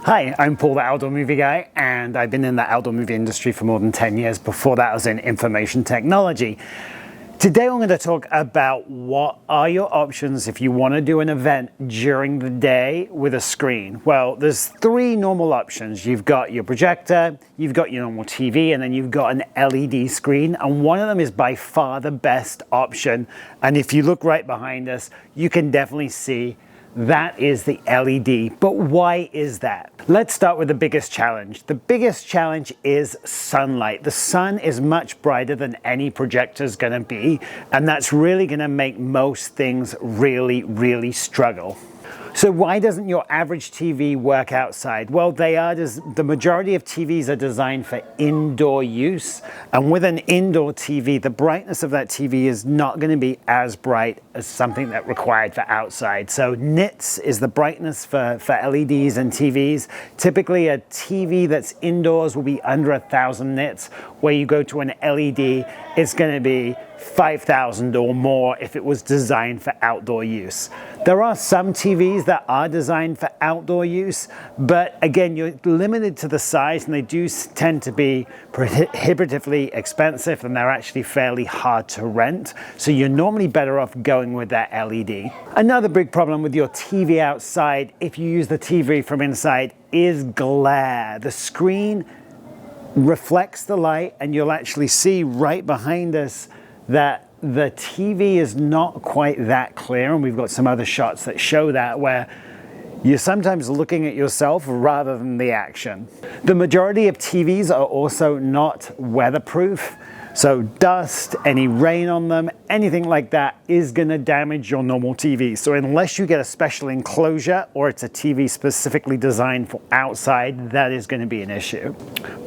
Hi, I'm Paul, the outdoor movie guy, and I've been in the outdoor movie industry for more than 10 years. Before that, I was in information technology. Today, I'm going to talk about what are your options if you want to do an event during the day with a screen. Well, there's three normal options. You've got your projector, you've got your normal TV, and then you've got an LED screen. And one of them is by far the best option. And if you look right behind us, you can definitely see that is the LED. But why is that? Let's start with the biggest challenge. The biggest challenge is sunlight. The sun is much brighter than any projector is going to be, and that's really going to make most things really struggle. So why doesn't your average TV work outside? Well, the majority of TVs are designed for indoor use. And with an indoor TV, the brightness of that TV is not going to be as bright as something that's required for outside. So nits is the brightness for LEDs and TVs. Typically, a TV that's indoors will be under 1,000 nits. Where you go to an LED, it's going to be 5,000 or more if it was designed for outdoor use. There are some TVs that are designed for outdoor use, but again, you're limited to the size, and they do tend to be prohibitively expensive, and they're actually fairly hard to rent. So you're normally better off going with that LED. Another big problem with your TV outside, if you use the TV from inside, is glare. The screen reflects the light, and you'll actually see right behind us that the TV is not quite that clear, and we've got some other shots that show that, where you're sometimes looking at yourself rather than the action. The majority of TVs are also not weatherproof, so dust, any rain on them, anything like that is going to damage your normal TV. So unless you get a special enclosure or it's a TV specifically designed for outside, that is going to be an issue.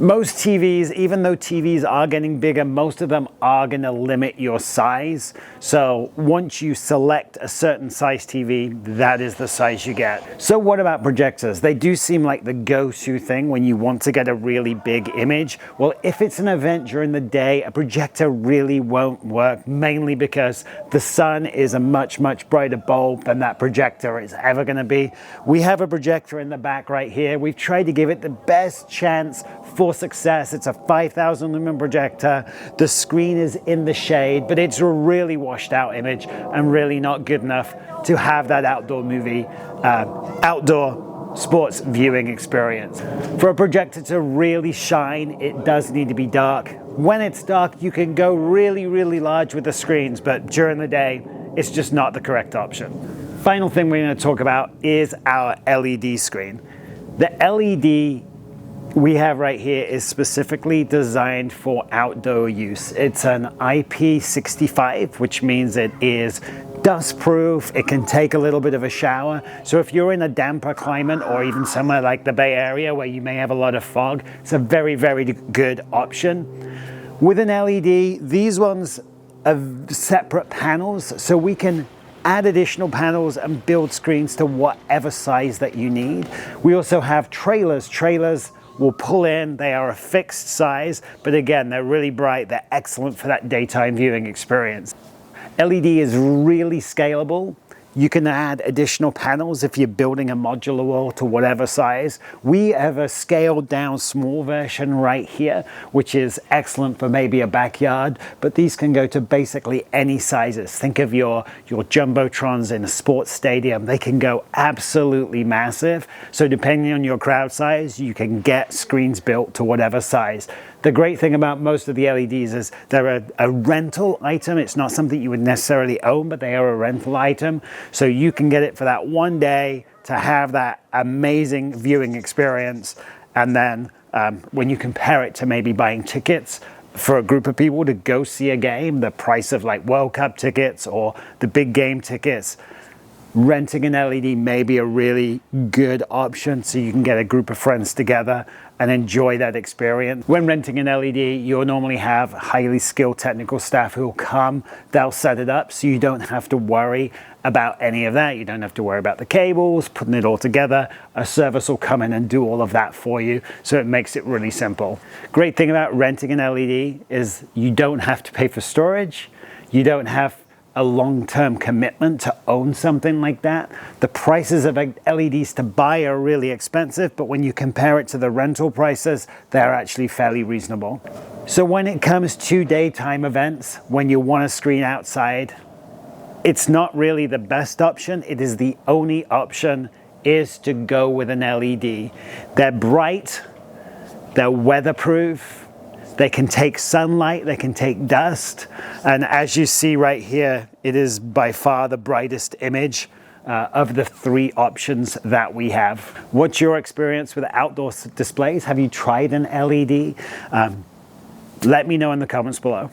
Most TVs, even though TVs are getting bigger, most of them are going to limit your size. So once you select a certain size TV, that is the size you get. So what about projectors? They do seem like the go-to thing when you want to get a really big image. Well, if it's an event during the day, a projector really won't work, mainly because the sun is a much brighter bulb than that projector is ever going to be. We have a projector in the back right here. We've tried to give it the best chance for success. It's a 5,000 lumen projector. The screen is in the shade, but it's a really washed out image and really not good enough to have that outdoor sports viewing experience. For a projector to really shine, it does need to be dark. When it's dark, you can go really large with the screens, but during the day, it's just not the correct option. Final thing we're going to talk about is our LED screen. The LED we have right here is specifically designed for outdoor use. It's an IP65, which means it is dust proof. It can take a little bit of a shower. So if you're in a damper climate or even somewhere like the Bay Area where you may have a lot of fog, it's a very good option. With an LED, these ones are separate panels, so we can add additional panels and build screens to whatever size that you need. We also have trailers. Trailers will pull in, they are a fixed size, but again, they're really bright, they're excellent for that daytime viewing experience. LED is really scalable. You can add additional panels if you're building a modular wall to whatever size. We have a scaled down small version right here, which is excellent for maybe a backyard, but these can go to basically any sizes. Think of your jumbotrons in a sports stadium. They can go absolutely massive. So depending on your crowd size, you can get screens built to whatever size. The great thing about most of the LEDs is they're a rental item. It's not something you would necessarily own, but they are a rental item. So you can get it for that one day to have that amazing viewing experience. And then when you compare it to maybe buying tickets for a group of people to go see a game, the price of like World Cup tickets or the big game tickets, renting an LED may be a really good option so you can get a group of friends together and enjoy that experience. When renting an LED, you'll normally have highly skilled technical staff who will come, they'll set it up so you don't have to worry about any of that. You don't have to worry about the cables, putting it all together. A service will come in and do all of that for you, so it makes it really simple. Great thing about renting an LED is you don't have to pay for storage. You don't have a long-term commitment to own something like that. The prices of LEDs to buy are really expensive, but when you compare it to the rental prices, they're actually fairly reasonable. So when it comes to daytime events, when you want a screen outside, it's not really the best option. It is the only option, is to go with an LED. They're bright, they're weatherproof, they can take sunlight, they can take dust, and as you see right here, it is by far the brightest image of the three options that we have. What's your experience with outdoor displays? Have you tried an LED? Let me know in the comments below.